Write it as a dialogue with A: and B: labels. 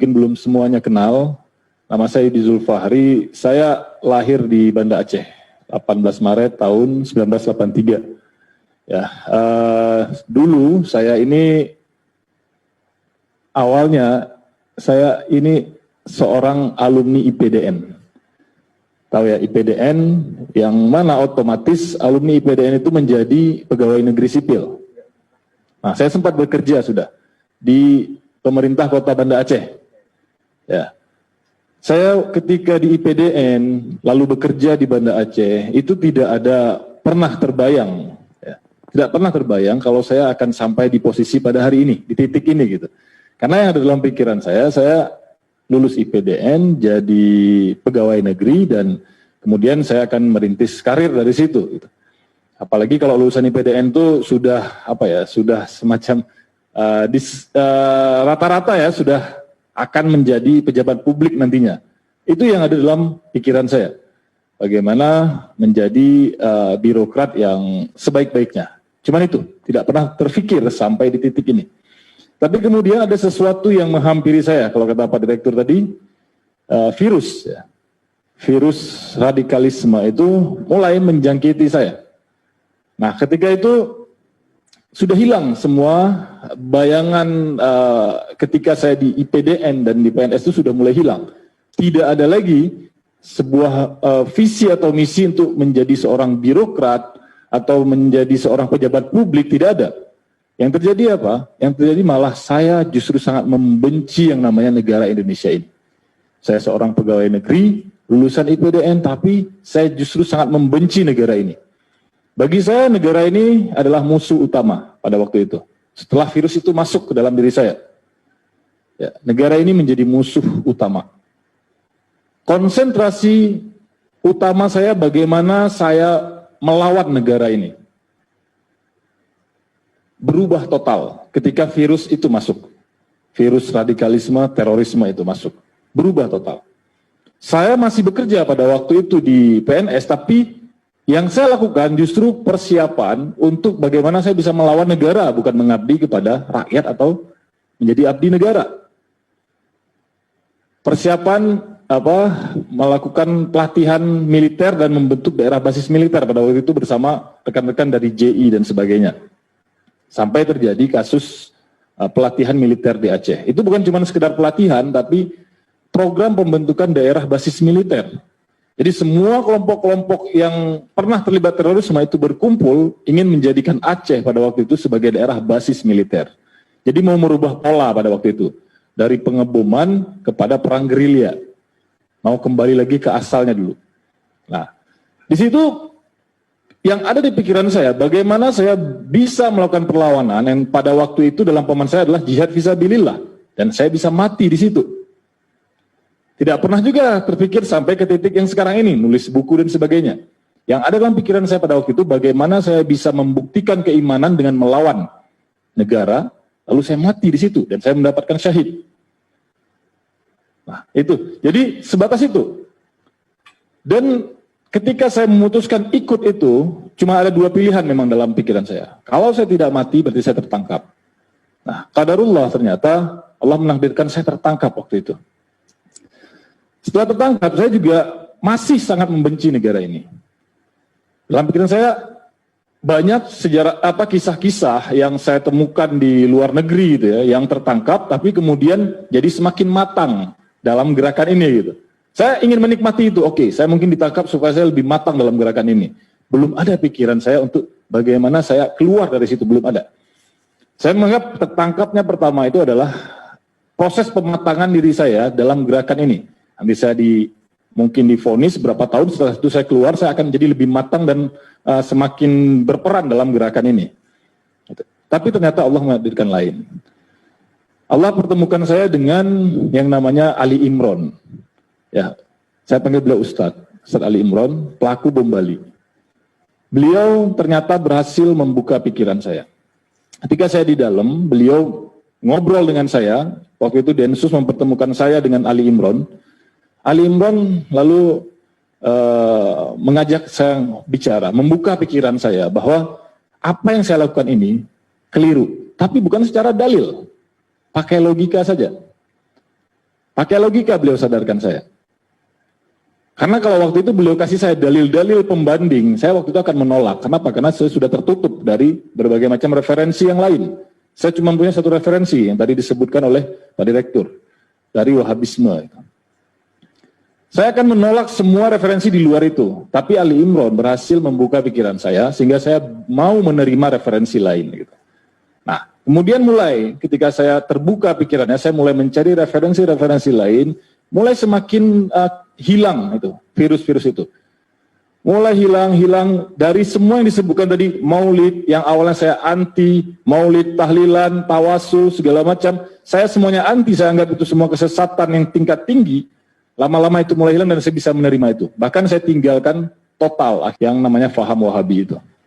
A: mungkin belum semuanya kenal. Nama saya Yudi Zulfahri, saya lahir di Banda Aceh, 18 Maret tahun 1983. Ya, dulu saya ini awalnya saya ini seorang alumni IPDN. Tahu ya IPDN, yang mana otomatis alumni IPDN itu menjadi pegawai negeri sipil. Nah, saya sempat bekerja sudah di pemerintah Kota Banda Aceh. Ya, saya ketika di IPDN lalu bekerja di Banda Aceh itu tidak ada pernah terbayang, ya, tidak pernah terbayang kalau saya akan sampai di posisi pada hari ini, di titik ini gitu. Karena yang ada dalam pikiran saya lulus IPDN jadi pegawai negeri dan kemudian saya akan merintis karir dari situ. Gitu. Apalagi kalau lulusan IPDN itu sudah sudah semacam rata-rata ya sudah akan menjadi pejabat publik nantinya. Itu yang ada dalam pikiran saya. Bagaimana menjadi birokrat yang sebaik-baiknya. Cuman itu tidak pernah terfikir sampai di titik ini. Tapi kemudian ada sesuatu yang menghampiri saya, kalau kata Pak Direktur tadi, virus. Ya. Virus radikalisme itu mulai menjangkiti saya. Nah, ketika itu sudah hilang semua bayangan ketika saya di IPDN dan di PNS itu sudah mulai hilang. Tidak ada lagi sebuah visi atau misi untuk menjadi seorang birokrat atau menjadi seorang pejabat publik, tidak ada. Yang terjadi apa? Yang terjadi malah saya justru sangat membenci yang namanya negara Indonesia ini. Saya seorang pegawai negeri, lulusan IPDN, tapi saya justru sangat membenci negara ini. Bagi saya negara ini adalah musuh utama pada waktu itu. Setelah virus itu masuk ke dalam diri saya. Ya, negara ini menjadi musuh utama. Konsentrasi utama saya bagaimana saya melawan negara ini. Berubah total ketika virus itu masuk. Virus radikalisme, terorisme itu masuk. Berubah total. Saya masih bekerja pada waktu itu di PNS, tapi yang saya lakukan justru persiapan untuk bagaimana saya bisa melawan negara, bukan mengabdi kepada rakyat atau menjadi abdi negara. Persiapan melakukan pelatihan militer dan membentuk daerah basis militer pada waktu itu bersama rekan-rekan dari JI dan sebagainya. Sampai terjadi kasus pelatihan militer di Aceh. Itu bukan cuma sekedar pelatihan, tapi program pembentukan daerah basis militer. Jadi semua kelompok-kelompok yang pernah terlibat terorisme itu berkumpul ingin menjadikan Aceh pada waktu itu sebagai daerah basis militer. Jadi mau merubah pola pada waktu itu. Dari pengeboman kepada perang gerilya. Mau kembali lagi ke asalnya dulu. Nah, di situ yang ada di pikiran saya, bagaimana saya bisa melakukan perlawanan yang pada waktu itu dalam pemahaman saya adalah jihad fisabilillah. Dan saya bisa mati di situ. Tidak pernah juga terpikir sampai ke titik yang sekarang ini, nulis buku dan sebagainya. Yang ada dalam pikiran saya pada waktu itu, bagaimana saya bisa membuktikan keimanan dengan melawan negara, lalu saya mati di situ, dan saya mendapatkan syahid. Nah, itu. Jadi, sebatas itu. Dan ketika saya memutuskan ikut itu, cuma ada dua pilihan memang dalam pikiran saya. Kalau saya tidak mati, berarti saya tertangkap. Nah, qadarullah ternyata, Allah menakdirkan saya tertangkap waktu itu. Setelah tertangkap, saya juga masih sangat membenci negara ini. Dalam pikiran saya, banyak kisah-kisah yang saya temukan di luar negeri gitu ya, yang tertangkap, tapi kemudian jadi semakin matang dalam gerakan ini gitu. Saya ingin menikmati itu, oke, saya mungkin ditangkap supaya saya lebih matang dalam gerakan ini. Belum ada pikiran saya untuk bagaimana saya keluar dari situ, belum ada. Saya menganggap tertangkapnya pertama itu adalah proses pematangan diri saya dalam gerakan ini. Nanti saya mungkin divonis berapa tahun setelah itu saya keluar, saya akan jadi lebih matang dan semakin berperan dalam gerakan ini. Tapi ternyata Allah menghadirkan lain. Allah pertemukan saya dengan yang namanya Ali Imron. Ya, saya panggil beliau Ustadz Ali Imron, pelaku bom Bali. Beliau ternyata berhasil membuka pikiran saya. Ketika saya di dalam, beliau ngobrol dengan saya. Waktu itu Densus mempertemukan saya dengan Ali Imron. Ali Imron lalu mengajak saya bicara, membuka pikiran saya bahwa apa yang saya lakukan ini keliru, tapi bukan secara dalil, pakai logika saja. Pakai logika beliau sadarkan saya. Karena kalau waktu itu beliau kasih saya dalil-dalil pembanding, saya waktu itu akan menolak. Kenapa? Karena saya sudah tertutup dari berbagai macam referensi yang lain. Saya cuma punya satu referensi yang tadi disebutkan oleh Pak Direktur, dari Wahabisme. Saya akan menolak semua referensi di luar itu. Tapi Ali Imron berhasil membuka pikiran saya, sehingga saya mau menerima referensi lain. Gitu. Nah, kemudian mulai ketika saya terbuka pikirannya, saya mulai mencari referensi-referensi lain, mulai semakin hilang itu virus-virus itu. Mulai hilang dari semua yang disebutkan tadi, maulid yang awalnya saya anti, maulid, tahlilan, tawasul, segala macam, saya semuanya anti, saya anggap itu semua kesesatan yang tingkat tinggi. Lama-lama itu mulai hilang dan saya bisa menerima itu. Bahkan saya tinggalkan total yang namanya faham Wahabi itu.